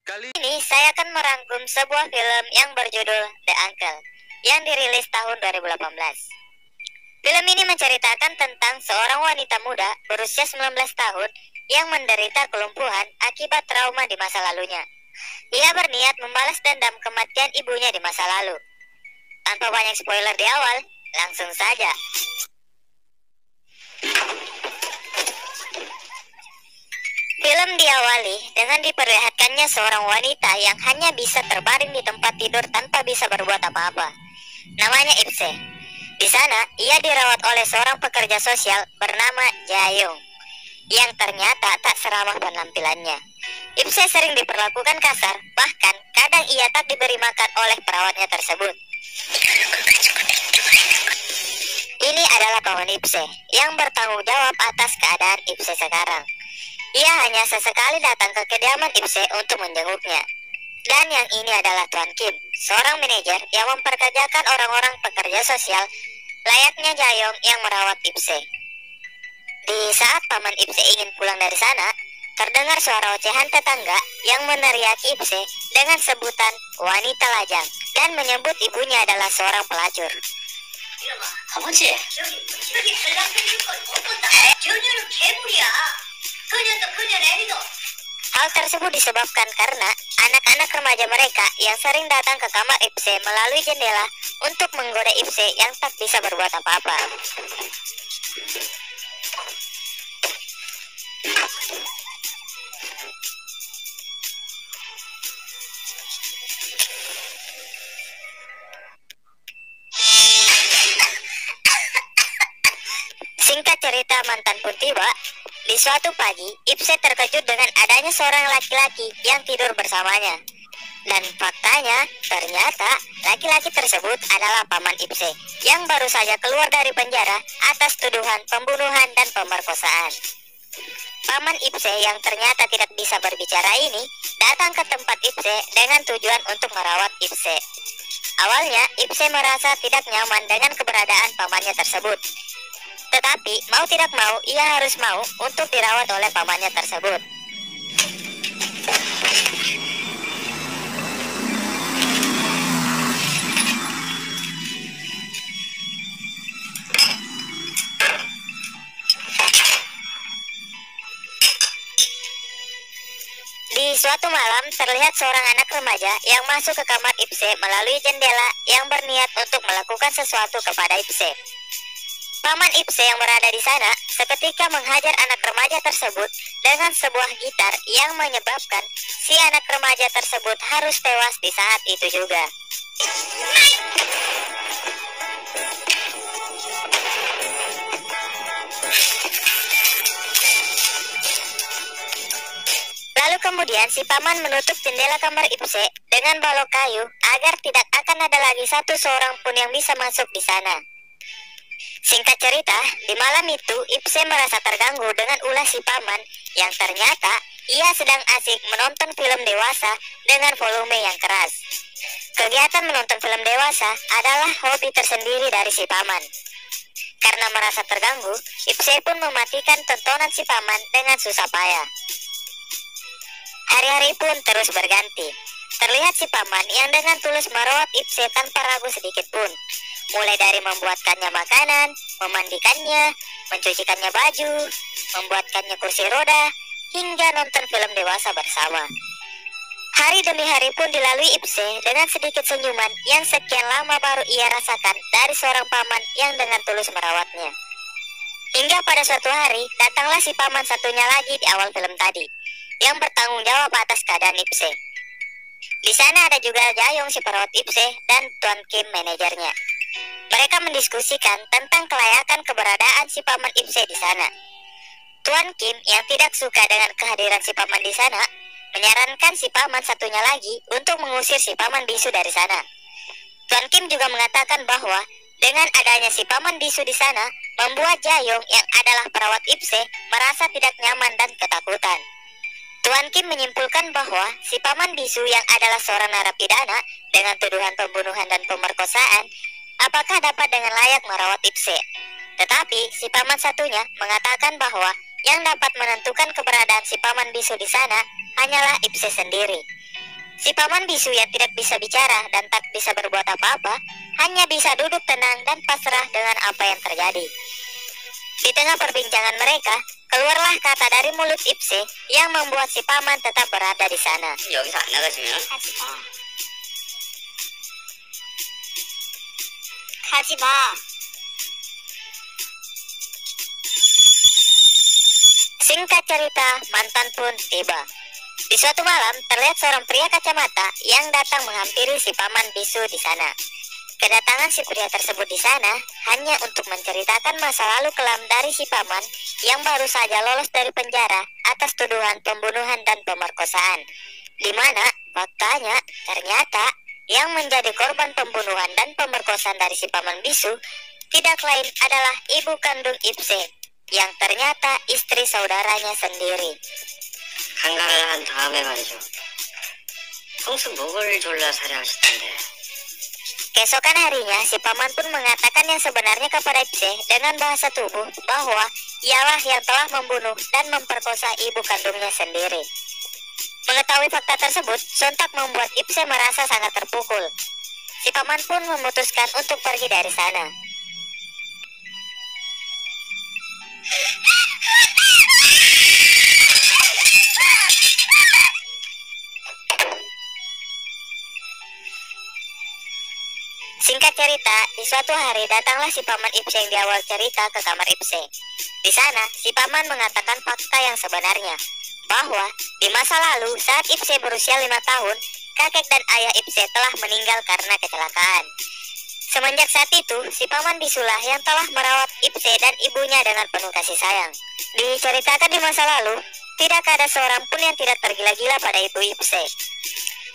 Kali ini saya akan merangkum sebuah film yang berjudul The Uncle yang dirilis tahun 2018. Film ini menceritakan tentang seorang wanita muda berusia 19 tahun yang menderita kelumpuhan akibat trauma di masa lalunya. Ia berniat membalas dendam kematian ibunya di masa lalu. Tanpa banyak spoiler di awal, langsung saja. Film diawali dengan diperlihatkannya seorang wanita yang hanya bisa terbaring di tempat tidur tanpa bisa berbuat apa-apa. Namanya Ipse. Di sana, ia dirawat oleh seorang pekerja sosial bernama Jayong, yang ternyata tak seramah penampilannya. Ipse sering diperlakukan kasar, bahkan kadang ia tak diberi makan oleh perawatnya tersebut. Ini adalah paman Ipse yang bertanggung jawab atas keadaan Ipse sekarang. Ia hanya sesekali datang ke kediaman Ipse untuk menjenguknya. Dan yang ini adalah Tuan Kim, seorang manajer yang memperkerjakan orang-orang pekerja sosial layaknya Jayong yang merawat Ipse. Di saat paman Ipse ingin pulang dari sana, terdengar suara ocehan tetangga yang meneriaki Ipse dengan sebutan wanita lajang dan menyebut ibunya adalah seorang pelacur. Hal tersebut disebabkan karena anak-anak remaja mereka yang sering datang ke kamar Ipse melalui jendela untuk menggoda Ipse yang tak bisa berbuat apa-apa. Singkat cerita, mantan pun tiba. Di suatu pagi, Ipse terkejut dengan adanya seorang laki-laki yang tidur bersamanya. Dan faktanya, ternyata laki-laki tersebut adalah paman Ipse yang baru saja keluar dari penjara atas tuduhan pembunuhan dan pemerkosaan. Paman Ipse yang ternyata tidak bisa berbicara ini datang ke tempat Ipse dengan tujuan untuk merawat Ipse. Awalnya, Ipse merasa tidak nyaman dengan keberadaan pamannya tersebut. Tetapi, mau tidak mau, ia harus mau untuk dirawat oleh pamannya tersebut. Di suatu malam, terlihat seorang anak remaja yang masuk ke kamar Ipse melalui jendela yang berniat untuk melakukan sesuatu kepada Ipse. Paman Ipse yang berada di sana seketika menghajar anak remaja tersebut dengan sebuah gitar yang menyebabkan si anak remaja tersebut harus tewas di saat itu juga. Lalu kemudian si paman menutup jendela kamar Ipse dengan balok kayu agar tidak akan ada lagi satu seorang pun yang bisa masuk di sana. Singkat cerita, di malam itu Ipse merasa terganggu dengan ulah si paman yang ternyata ia sedang asik menonton film dewasa dengan volume yang keras. Kegiatan menonton film dewasa adalah hobi tersendiri dari si paman. Karena merasa terganggu, Ipse pun mematikan tontonan si paman dengan susah payah. Hari-hari pun terus berganti. Terlihat si paman yang dengan tulus merawat Ipse tanpa ragu sedikit pun. Mulai dari membuatkannya makanan, memandikannya, mencucikannya baju, membuatkannya kursi roda, hingga nonton film dewasa bersama. Hari demi hari pun dilalui Ipse dengan sedikit senyuman yang sekian lama baru ia rasakan dari seorang paman yang dengan tulus merawatnya. Hingga pada suatu hari, datanglah si paman satunya lagi di awal film tadi, yang bertanggung jawab atas keadaan Ipse. Di sana ada juga Jayong si perawat Ipse dan Tuan Kim manajernya. Mereka mendiskusikan tentang kelayakan keberadaan si paman Ipse di sana. Tuan Kim yang tidak suka dengan kehadiran si paman di sana, menyarankan si paman satunya lagi untuk mengusir si paman bisu dari sana. Tuan Kim juga mengatakan bahwa dengan adanya si paman bisu di sana, membuat Jayong yang adalah perawat Ipse merasa tidak nyaman dan ketakutan. Tuan Kim menyimpulkan bahwa si paman bisu yang adalah seorang narapidana dengan tuduhan pembunuhan dan pemerkosaan apakah dapat dengan layak merawat Ipse. Tetapi si paman satunya mengatakan bahwa yang dapat menentukan keberadaan si paman bisu di sana hanyalah Ipse sendiri. Si paman bisu yang tidak bisa bicara dan tak bisa berbuat apa-apa, hanya bisa duduk tenang dan pasrah dengan apa yang terjadi. Di tengah perbincangan mereka, keluarlah kata dari mulut Ipse yang membuat si paman tetap berada di sana. 여기서 안 나가시면 가지 마. Singkat cerita, mantan pun tiba. Di suatu malam, terlihat seorang pria kacamata yang datang menghampiri si paman bisu di sana. Kedatangan si pria tersebut di sana hanya untuk menceritakan masa lalu kelam dari si paman yang baru saja lolos dari penjara atas tuduhan pembunuhan dan pemerkosaan. Di mana faktanya ternyata yang menjadi korban pembunuhan dan pemerkosaan dari si paman bisu tidak lain adalah ibu kandung Ipse yang ternyata istri saudaranya sendiri. 한가를 한 다음에 말이죠. 평소 목을 졸라 살해하시던데. Keesokan harinya, si paman pun mengatakan yang sebenarnya kepada Ipse dengan bahasa tubuh bahwa ialah yang telah membunuh dan memperkosa ibu kandungnya sendiri. Mengetahui fakta tersebut, sontak membuat Ipse merasa sangat terpukul. Si paman pun memutuskan untuk pergi dari sana. Singkat cerita, di suatu hari datanglah si paman Ipse yang di awal cerita ke kamar Ipse. Di sana, si paman mengatakan fakta yang sebenarnya, bahwa di masa lalu saat Ipse berusia 5 tahun, kakek dan ayah Ipse telah meninggal karena kecelakaan. Semenjak saat itu, si paman bisulah yang telah merawat Ipse dan ibunya dengan penuh kasih sayang. Diceritakan di masa lalu, tidak ada seorang pun yang tidak tergila-gila pada ibu Ipse.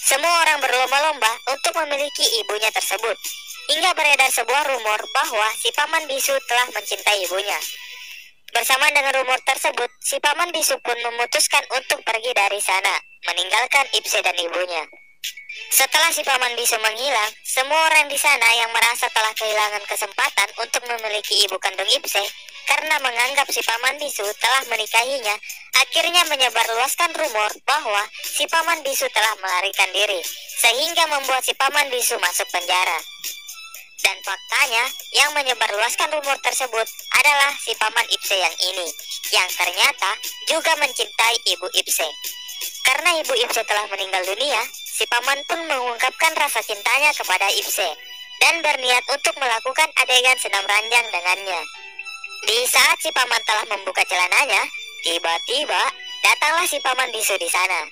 Semua orang berlomba-lomba untuk memiliki ibunya tersebut, hingga beredar sebuah rumor bahwa si paman bisu telah mencintai ibunya. Bersama dengan rumor tersebut, si paman bisu pun memutuskan untuk pergi dari sana, meninggalkan Ipse dan ibunya. Setelah si paman bisu menghilang, semua orang di sana yang merasa telah kehilangan kesempatan untuk memiliki ibu kandung Ipse karena menganggap si paman bisu telah menikahinya, akhirnya menyebarluaskan rumor bahwa si paman bisu telah melarikan diri, sehingga membuat si paman bisu masuk penjara. Dan faktanya, yang menyebarluaskan rumor tersebut adalah si paman Ipse yang ini, yang ternyata juga mencintai ibu Ipse. Karena ibu Ipse telah meninggal dunia, si paman pun mengungkapkan rasa cintanya kepada Ipse dan berniat untuk melakukan adegan senam ranjang dengannya. Di saat si paman telah membuka celananya, tiba-tiba datanglah si paman bisu di sana,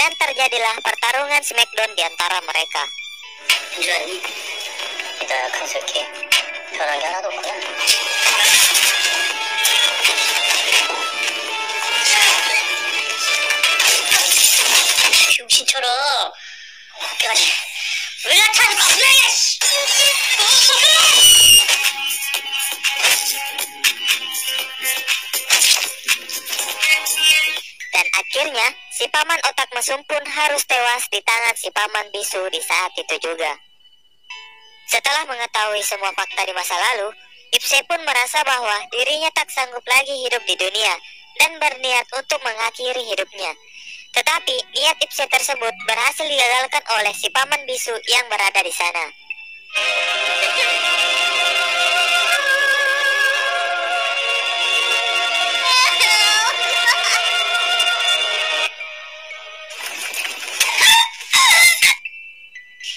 dan terjadilah pertarungan smackdown di antara mereka. 주아니, 이따 간섭해. 편한 게 하나도 없구나. 병신처럼 깨가지. 왜 나타나는 거야? Dan akhirnya, si paman otak mesum pun harus tewas di tangan si paman bisu di saat itu juga. Setelah mengetahui semua fakta di masa lalu, Ipse pun merasa bahwa dirinya tak sanggup lagi hidup di dunia dan berniat untuk mengakhiri hidupnya. Tetapi niat Ipse tersebut berhasil digagalkan oleh si paman bisu yang berada di sana.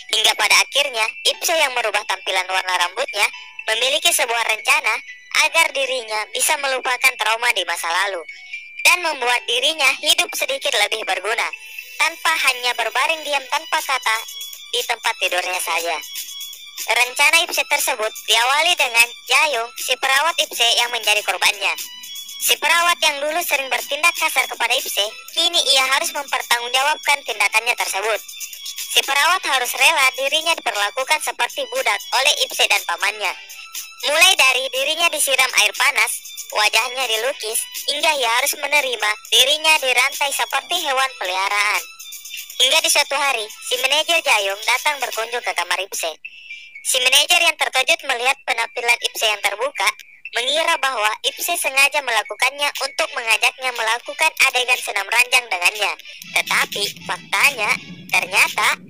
Hingga pada akhirnya, Ipse yang merubah tampilan warna rambutnya memiliki sebuah rencana agar dirinya bisa melupakan trauma di masa lalu dan membuat dirinya hidup sedikit lebih berguna, tanpa hanya berbaring diam tanpa kata di tempat tidurnya saja. Rencana Ipse tersebut diawali dengan Jayung, si perawat Ipse yang menjadi korbannya. Si perawat yang dulu sering bertindak kasar kepada Ipse, kini ia harus mempertanggungjawabkan tindakannya tersebut. Si perawat harus rela dirinya diperlakukan seperti budak oleh Ipse dan pamannya. Mulai dari dirinya disiram air panas, wajahnya dilukis, hingga ia harus menerima dirinya dirantai seperti hewan peliharaan. Hingga di suatu hari, si manajer Jayung datang berkunjung ke kamar Ipse. Si manajer yang terkejut melihat penampilan Ipse yang terbuka, mengira bahwa Ipse sengaja melakukannya untuk mengajaknya melakukan adegan senam ranjang dengannya. Tetapi faktanya, ternyata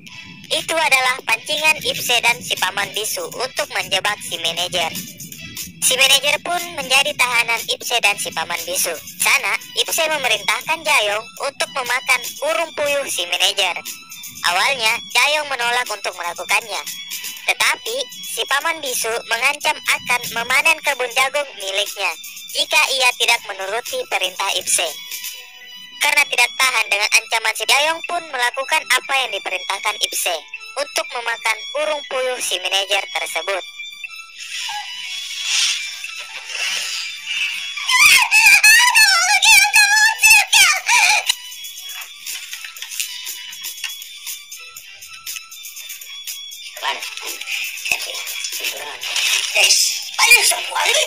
itu adalah pancingan Ipse dan si paman bisu untuk menjebak si manajer. Si manajer pun menjadi tahanan Ipse dan si paman bisu. Sana, Ipse memerintahkan Jayong untuk memakan burung puyuh si manajer. Awalnya, Jayong menolak untuk melakukannya. Tetapi, si paman bisu mengancam akan memanen kebun jagung miliknya jika ia tidak menuruti perintah Ipse. Karena tidak tahan dengan ancaman, si Jayong pun melakukan apa yang diperintahkan Ipse untuk memakan burung puyuh si manajer tersebut. Kemana? Ayo semua ini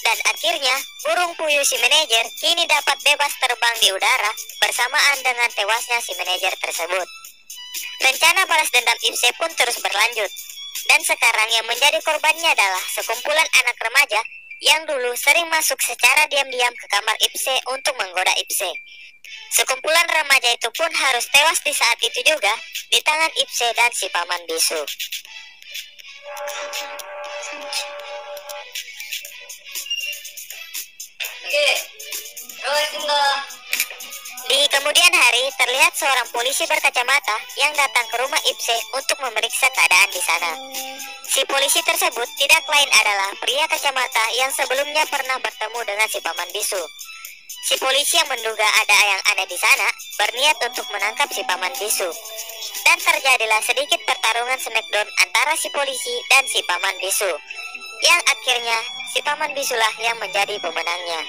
Dan akhirnya, burung puyuh si manajer kini dapat bebas terbang di udara bersamaan dengan tewasnya si manajer tersebut. Rencana balas dendam Ipse pun terus berlanjut. Dan sekarang yang menjadi korbannya adalah sekumpulan anak remaja yang dulu sering masuk secara diam-diam ke kamar Ipse untuk menggoda Ipse. Sekumpulan remaja itu pun harus tewas di saat itu juga di tangan Ipse dan si paman bisu. Oke, terima. Di kemudian hari, terlihat seorang polisi berkacamata yang datang ke rumah Ipse untuk memeriksa keadaan di sana. Si polisi tersebut tidak lain adalah pria kacamata yang sebelumnya pernah bertemu dengan si paman bisu. Si polisi yang menduga ada yang aneh di sana berniat untuk menangkap si paman bisu. Dan terjadilah sedikit pertarungan smackdown antara si polisi dan si paman bisu. Yang akhirnya si paman bisulah yang menjadi pemenangnya.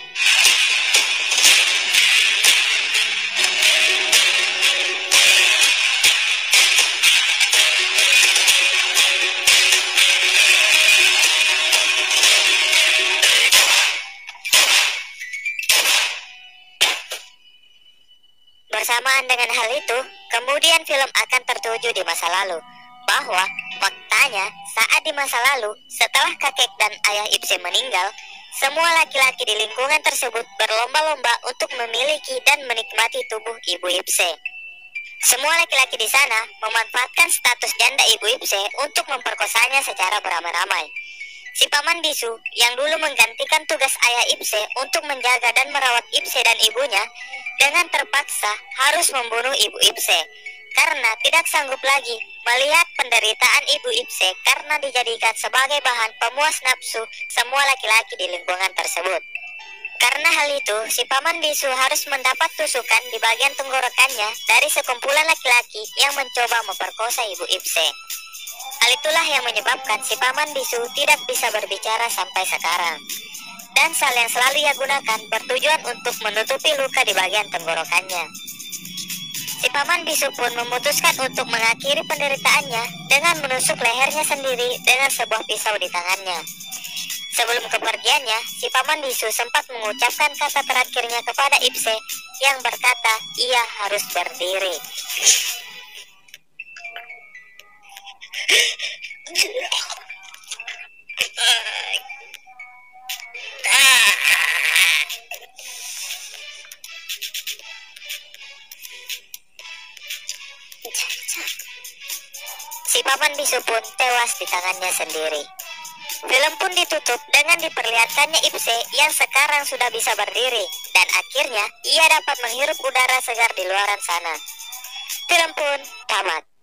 Bersamaan dengan hal itu, kemudian film akan tertuju di masa lalu, bahwa faktanya saat di masa lalu, setelah kakek dan ayah Ipse meninggal, semua laki-laki di lingkungan tersebut berlomba-lomba untuk memiliki dan menikmati tubuh ibu Ipse. Semua laki-laki di sana memanfaatkan status janda ibu Ipse untuk memperkosanya secara beramai-ramai. Si paman bisu yang dulu menggantikan tugas ayah Ipse untuk menjaga dan merawat Ipse dan ibunya, dengan terpaksa harus membunuh ibu Ipse karena tidak sanggup lagi melihat penderitaan ibu Ipse karena dijadikan sebagai bahan pemuas nafsu semua laki-laki di lingkungan tersebut. Karena hal itu, si paman bisu harus mendapat tusukan di bagian tenggorokannya dari sekumpulan laki-laki yang mencoba memperkosa ibu Ipse. Hal itulah yang menyebabkan si paman bisu tidak bisa berbicara sampai sekarang. Dan sal yang selalu ia gunakan bertujuan untuk menutupi luka di bagian tenggorokannya. Si paman bisu pun memutuskan untuk mengakhiri penderitaannya dengan menusuk lehernya sendiri dengan sebuah pisau di tangannya. Sebelum kepergiannya, si paman bisu sempat mengucapkan kata terakhirnya kepada Ipse yang berkata ia harus berdiri. Si paman bisu pun tewas di tangannya sendiri. Film pun ditutup dengan diperlihatkannya Ipse yang sekarang sudah bisa berdiri dan akhirnya ia dapat menghirup udara segar di luaran sana. Film pun tamat.